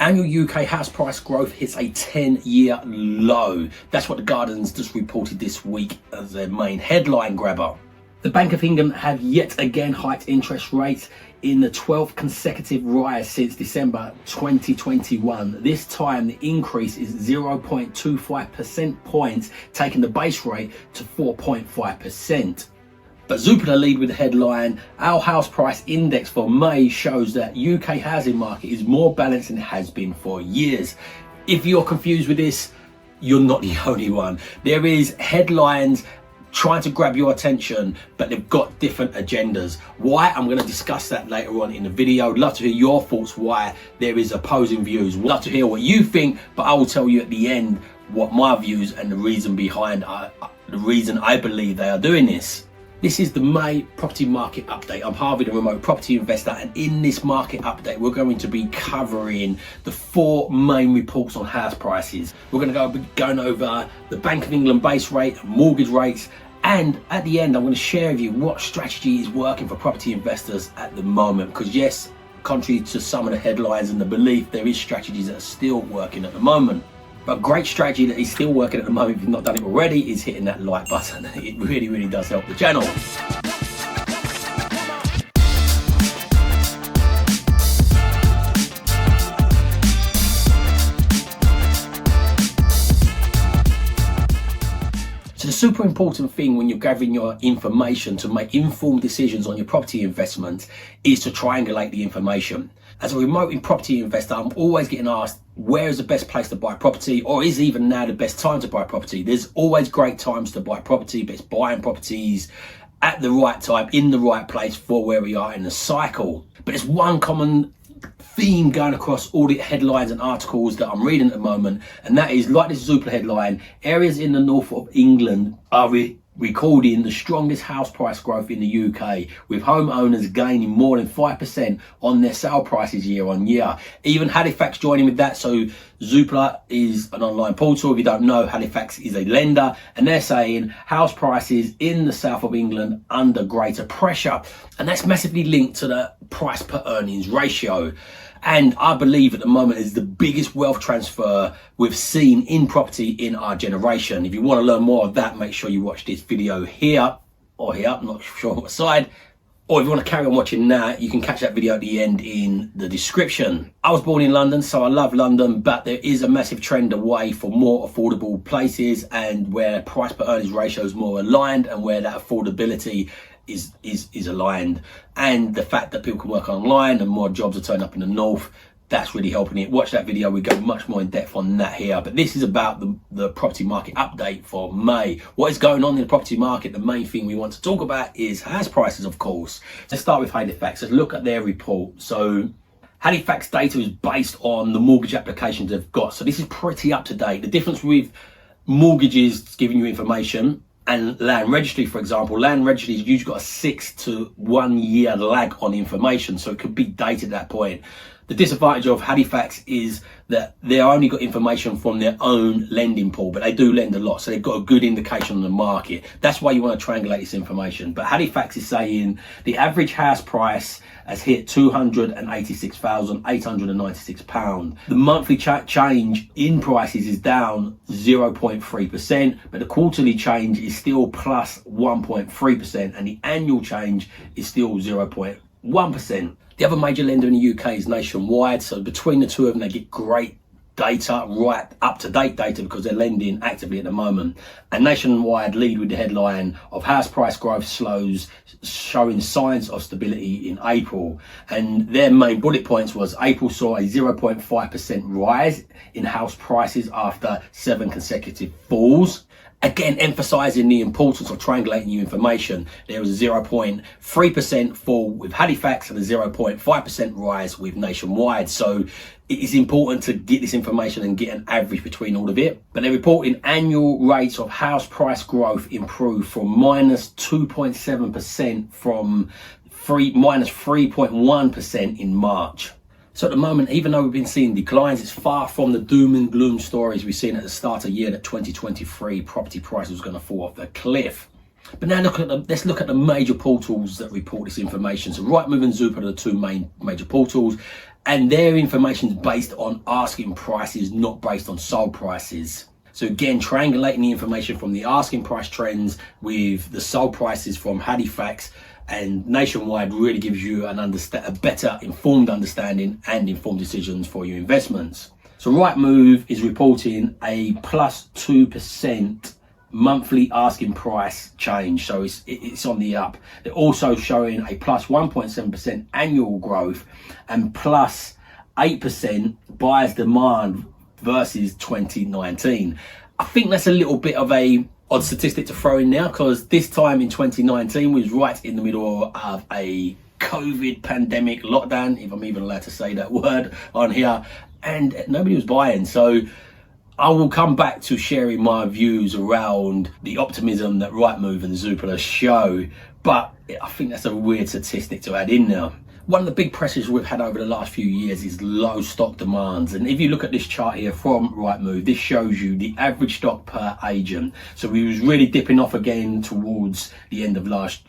Annual UK house price growth hits a 10-year low. That's what the Guardian's just reported this week as their main headline grabber. The Bank of England have yet again hiked interest rates in the 12th consecutive rise since December 2021. This time the increase is 0.25 percent points, taking the base rate to 4.5%. But Zoopla lead with the headline, our house price index for May shows that UK housing market is more balanced than it has been for years. If you're confused with this, you're not the only one. There is headlines trying to grab your attention, but they've got different agendas. Why? I'm going to discuss that later on in the video. I'd love to hear your thoughts why there is opposing views. I'd love to hear what you think, but I will tell you at the end what my views and the reason behind the reason I believe they are doing this. This is the May property market update. I'm Harvey, the remote property investor, and in this market update, we're going to be covering the 4 main reports on house prices. We're going to be going over the Bank of England base rate, mortgage rates, and at the end, I'm going to share with you what strategy is working for property investors at the moment. Because yes, contrary to some of the headlines and the belief, there is strategies that are still working at the moment. But a great strategy that is still working at the moment, if you've not done it already, is hitting that like button. It really, really does help the channel. So the super important thing when you're gathering your information to make informed decisions on your property investment is to triangulate the information. As a remote property investor, I'm always getting asked, where is the best place to buy property, or is even now the best time to buy property? There's always great times to buy property, but it's buying properties at the right time, in the right place for where we are in the cycle. But there's one common theme going across all the headlines and articles that I'm reading at the moment, and that is, like this Zoopla headline, areas in the north of England are recording the strongest house price growth in the UK, with homeowners gaining more than 5% on their sale prices year on year. Even Halifax joining with that. So Zoopla is an online portal. If you don't know, Halifax is a lender, and they're saying house prices in the south of England under greater pressure, and that's massively linked to the price per earnings ratio. And I believe at the moment is the biggest wealth transfer we've seen in property in our generation. If you want to learn more of that, make sure you watch this video here or here, I'm not sure what side. Or if you want to carry on watching that, you can catch that video at the end in the description. I was born in London, so I love London, but there is a massive trend away for more affordable places, and where price per earnings ratio is more aligned and where that affordability is aligned, and the fact that people can work online and more jobs are turning up in the north, that's really helping it. Watch that video, we go much more in depth on that here. But this is about the property market update for May. What is going on in the property market? The main thing we want to talk about is house prices, of course. Let's start with Halifax. Let's look at their report. So Halifax data is based on the mortgage applications they've got, so this is pretty up to date. The difference with mortgages giving you information and land registry, for example, land registry has usually got a 6 to 1 year lag on information, so it could be dated at that point. The disadvantage of Halifax is that they've only got information from their own lending pool, but they do lend a lot, so they've got a good indication on the market. That's why you want to triangulate this information. But Halifax is saying the average house price has hit £286,896. The monthly change in prices is down 0.3%, but the quarterly change is still plus 1.3%, and the annual change is still 0.1%. The other major lender in the UK is Nationwide, so between the two of them, they get great data, right up-to-date data, because they're lending actively at the moment. And Nationwide lead with the headline of house price growth slows, showing signs of stability in April. And their main bullet points was April saw a 0.5% rise in house prices after 7 consecutive falls. Again, emphasising the importance of triangulating your information. There was a 0.3% fall with Halifax and a 0.5% rise with Nationwide. So it is important to get this information and get an average between all of it. But they're reporting annual rates of house price growth improved from minus 2.7% from minus 3.1% in March. So at the moment, even though we've been seeing declines, it's far from the doom and gloom stories we've seen at the start of the year that 2023 property prices was going to fall off the cliff. But now let's look at the major portals that report this information. So Rightmove and Zoopla are the two major portals. and their information is based on asking prices, not based on sold prices. So again, triangulating the information from the asking price trends with the sold prices from Halifax and nationwide really gives you a better informed understanding and informed decisions for your investments. So Rightmove is reporting a plus 2% monthly asking price change, so it's on the up. They're also showing a plus 1.7% annual growth and plus 8% buyers demand versus 2019. I think that's a little bit of a odd statistic to throw in now, because this time in 2019 we was right in the middle of a COVID pandemic lockdown, if I'm even allowed to say that word on here, and nobody was buying. So I will come back to sharing my views around the optimism that Rightmove and Zoopla show, but I think that's a weird statistic to add in now. One of the big pressures we've had over the last few years is low stock demands. And if you look at this chart here from Rightmove, this shows you the average stock per agent. So we was really dipping off again towards the end of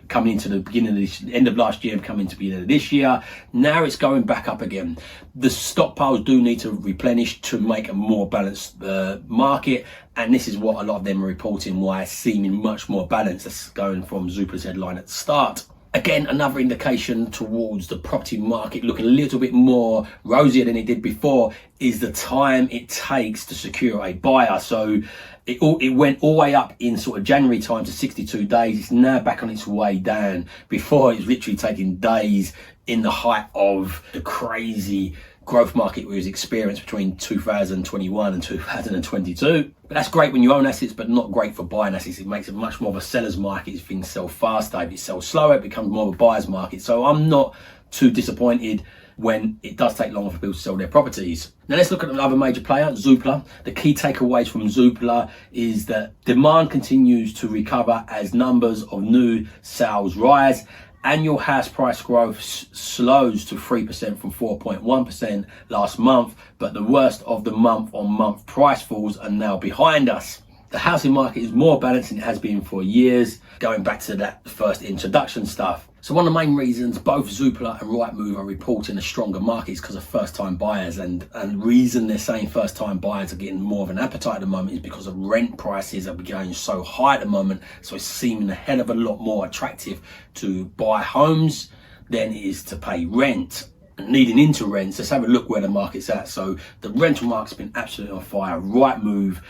coming into the beginning of this, end of last year, coming to the beginning of this year. Now it's going back up again. The stockpiles do need to replenish to make a more balanced market. And this is what a lot of them are reporting, why it's seeming much more balanced. That's going from Zoopla's headline at the start. Again, another indication towards the property market looking a little bit more rosier than it did before is the time it takes to secure a buyer. So it went all the way up in sort of January time to 62 days. It's now back on its way down. Before, it was literally taking days in the height of the crazy growth market we was experienced between 2021 and 2022. But that's great when you own assets, but not great for buying assets. It makes it much more of a seller's market if things sell faster. If it sells slower, it becomes more of a buyer's market. So I'm not too disappointed when it does take longer for people to sell their properties. Now let's look at another major player, Zoopla. The key takeaways from Zoopla is that demand continues to recover as numbers of new sales rise. Annual house price growth slows to 3% from 4.1% last month, but the worst of the month-on-month price falls are now behind us. The housing market is more balanced than it has been for years, going back to that first introduction stuff. So one of the main reasons both Zoopla and Rightmove are reporting a stronger market is because of first-time buyers, and the reason they're saying first-time buyers are getting more of an appetite at the moment is because of rent prices are going so high at the moment. So it's seeming a hell of a lot more attractive to buy homes than it is to pay rent. Leading into rents, let's have a look where the market's at. So the rental market's been absolutely on fire. Rightmove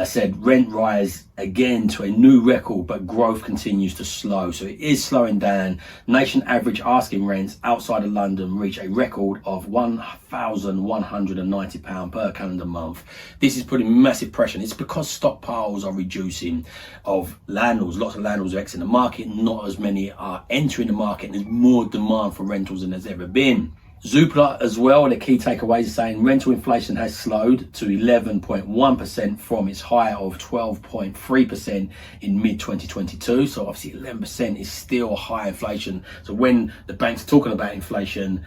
said rent rise again to a new record, but growth continues to slow. So it is slowing down. Nation average asking rents outside of London reach a record of £1,190 per calendar month. This is putting massive pressure. And it's because stockpiles are reducing of landlords. Lots of landlords are exiting the market. Not as many are entering the market. And there's more demand for rentals than there's ever been. Zoopla as well, the key takeaways are saying rental inflation has slowed to 11.1% from its high of 12.3% in mid-2022. So obviously 11% is still high inflation. So when the banks are talking about inflation,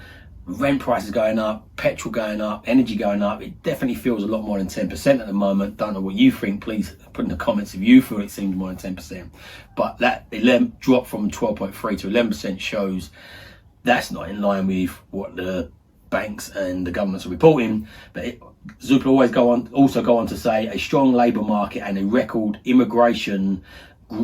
rent prices going up, petrol going up, energy going up, it definitely feels a lot more than 10% at the moment. Don't know what you think. Please put in the comments if you feel it seems more than 10%. But that 11 drop from 12.3 to 11% shows that's not in line with what the banks and the governments are reporting. But Zoopla also go on to say a strong labour market and a record immigration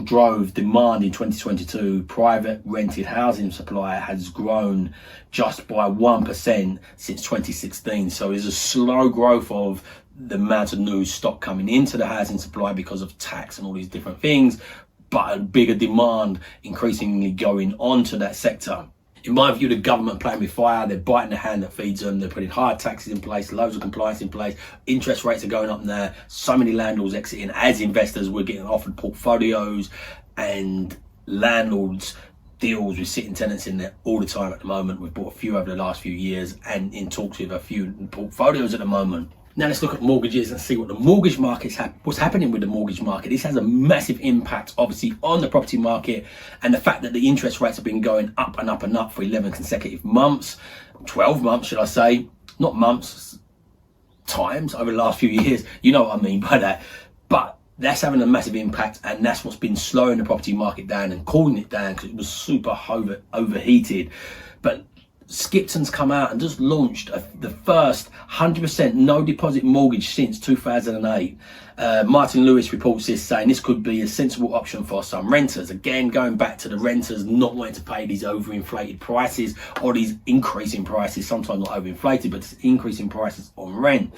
drove demand in 2022. Private rented housing supply has grown just by 1% since 2016. So there's a slow growth of the amount of new stock coming into the housing supply because of tax and all these different things, but a bigger demand increasingly going on to that sector. In my view, the government playing with fire. They're biting the hand that feeds them. They're putting higher taxes in place, loads of compliance in place. Interest rates are going up now. So many landlords exiting. As investors, we're getting offered portfolios and landlords deals with sitting tenants in there all the time at the moment. We've bought a few over the last few years and in talks with a few portfolios at the moment. Now let's look at mortgages and see what the mortgage market's what's happening with the mortgage market. This has a massive impact, obviously, on the property market, and the fact that the interest rates have been going up and up and up for 11 consecutive months, 12 months, should I say, not months, times over the last few years. You know what I mean by that. But that's having a massive impact, and that's what's been slowing the property market down and cooling it down because it was super overheated. But Skipton's come out and just launched the first 100% no deposit mortgage since 2008. Martin Lewis reports this, saying this could be a sensible option for some renters. Again, going back to the renters not wanting to pay these overinflated prices, or these increasing prices, sometimes not overinflated, but increasing prices on rent.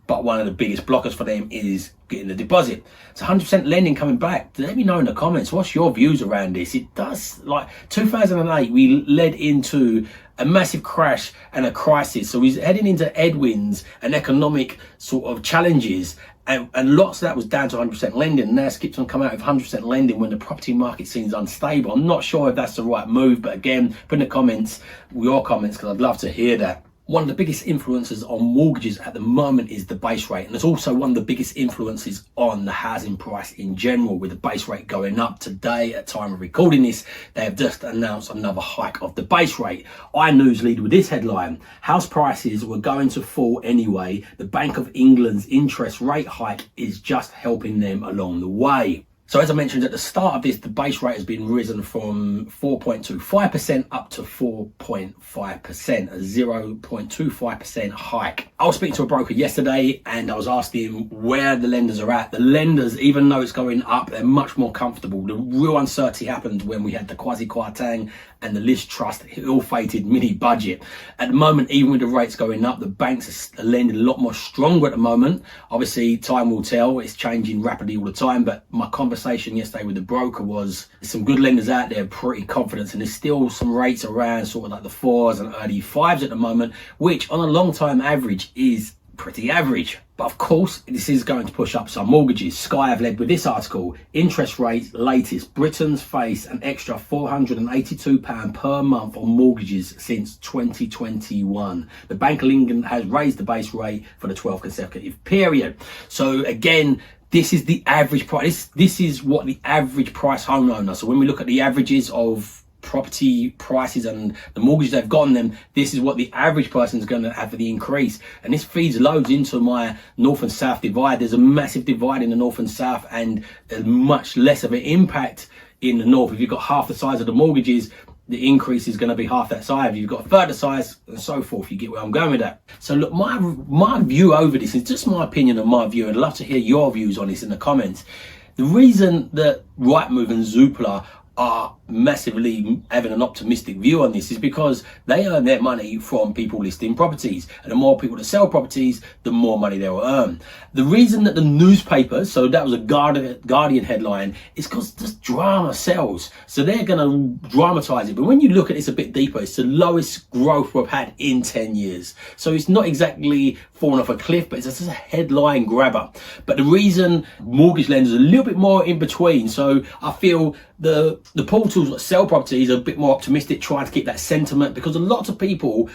But one of the biggest blockers for them is getting the deposit. It's 100% lending coming back. Let me know in the comments, what's your views around this? It does, like 2008, we led into a massive crash and a crisis. So we're heading into headwinds and economic sort of challenges. And lots of that was down to 100% lending. And now Skipton come out with 100% lending when the property market seems unstable. I'm not sure if that's the right move, but again, put in the comments, your comments, because I'd love to hear that. One of the biggest influences on mortgages at the moment is the base rate, and it's also one of the biggest influences on the housing price in general, with the base rate going up. Today, at time of recording this, they have just announced another hike of the base rate. iNews lead with this headline: house prices were going to fall anyway. The Bank of England's interest rate hike is just helping them along the way. So as I mentioned at the start of this, the base rate has been risen from 4.25% up to 4.5%, a 0.25% hike. I was speaking to a broker yesterday and I was asking him where the lenders are at. The lenders, even though it's going up, they're much more comfortable. The real uncertainty happened when we had the Kwasi Kwarteng and the Liz Trust ill-fated mini budget. At the moment, even with the rates going up, the banks are lending a lot more stronger at the moment. Obviously, time will tell. It's changing rapidly all the time. But my conversation yesterday with the broker was, there's some good lenders out there, pretty confident, and there's still some rates around sort of like the 4s and early 5s at the moment, which on a long-time average is pretty average. But of course, this is going to push up some mortgages. Sky have led with this article: interest rates latest, Britain's face an extra £482 per month on mortgages since 2021. The Bank of England has raised the base rate for the 12th consecutive period. So again, this is the average price. This is what the average price homeowner. So when we look at the averages of property prices and the mortgages they've gotten them, this is what the average person is going to have for the increase. And this feeds loads into my north and south divide. There's a massive divide in the north and south, and much less of an impact in the north. If you've got half the size of the mortgages, the increase is going to be half that size. If you've got a third the size, and so forth. You get where I'm going with that. So look, my view over this is just my opinion and my view. I'd love to hear your views on this in the comments. The reason that Rightmove and Zoopla are massively having an optimistic view on this is because they earn their money from people listing properties, and the more people that sell properties, the more money they will earn. The reason that the newspapers, so that was a Guardian headline, is because this drama sells, so they're going to dramatize it. But when you look at this a bit deeper, it's the lowest growth we've had in 10 years, so it's not exactly falling off a cliff, but it's just a headline grabber. But the reason mortgage lenders are a little bit more in between, so I feel the portals that sell properties are a bit more optimistic, trying to keep that sentiment, because a lot of people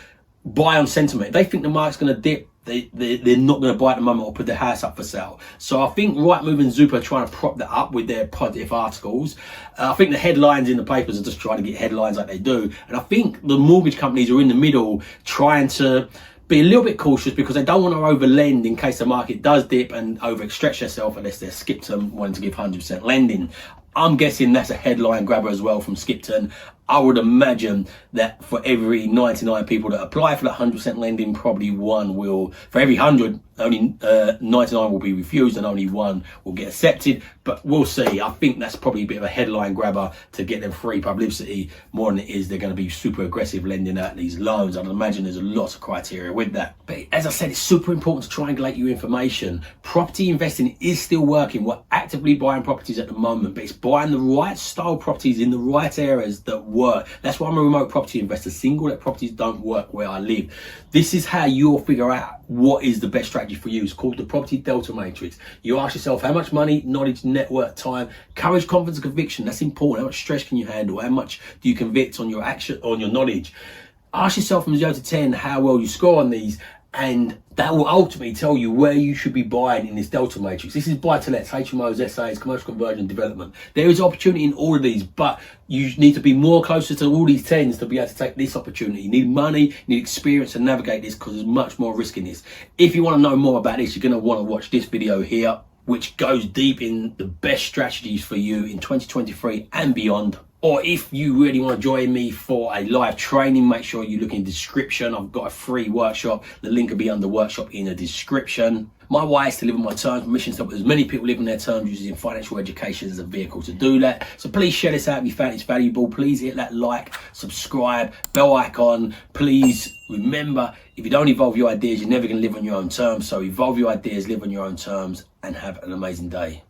buy on sentiment. If they think the market's going to dip, they're not going to buy at the moment or put their house up for sale. So I think Rightmove and Zoopla are trying to prop that up with their positive articles. I think the headlines in the papers are just trying to get headlines like they do. And I think the mortgage companies are in the middle trying to be a little bit cautious, because they don't want to overlend in case the market does dip and overstretch themselves, unless they're Skipton wanting to give 100% lending. I'm guessing that's a headline grabber as well from Skipton. I would imagine that for every 99 people that apply for that 100% lending, probably one will, for every 100, only 99 will be refused and only one will get accepted. But we'll see. I think that's probably a bit of a headline grabber to get them free publicity more than it is they're going to be super aggressive lending out these loans. I'd imagine there's a lot of criteria with that. But as I said, it's super important to triangulate your information. Property investing is still working. We're actively buying properties at the moment, but it's buying the right style properties in the right areas that work. That's why I'm a remote property investor. Single let properties don't work where I live. This is how you'll figure out what is the best strategy for you. It's called the Property Delta Matrix. You ask yourself, how much money, knowledge, network, time, courage, confidence, and conviction. That's important. How much stress can you handle? How much do you convict on your action, on your knowledge? Ask yourself from 0 to 10 how well you score on these, and that will ultimately tell you where you should be buying in this Delta Matrix. This is buy-to-lets, HMOs, SAs, commercial conversion, development. There is opportunity in all of these, but you need to be more closer to all these 10s to be able to take this opportunity. You need money, you need experience to navigate this, because there's much more risk in this. If you want to know more about this, you're going to want to watch this video here, which goes deep in the best strategies for you in 2023 and beyond. Or if you really want to join me for a live training, make sure you look in the description. I've got a free workshop. The link will be under workshop in the description. My why is to live on my terms. My mission is to help as many people live on their terms using financial education as a vehicle to do that. So please share this out if you found it's valuable. Please hit that like, subscribe, bell icon. Please remember, if you don't evolve your ideas, you're never going to live on your own terms. So evolve your ideas, live on your own terms, and have an amazing day.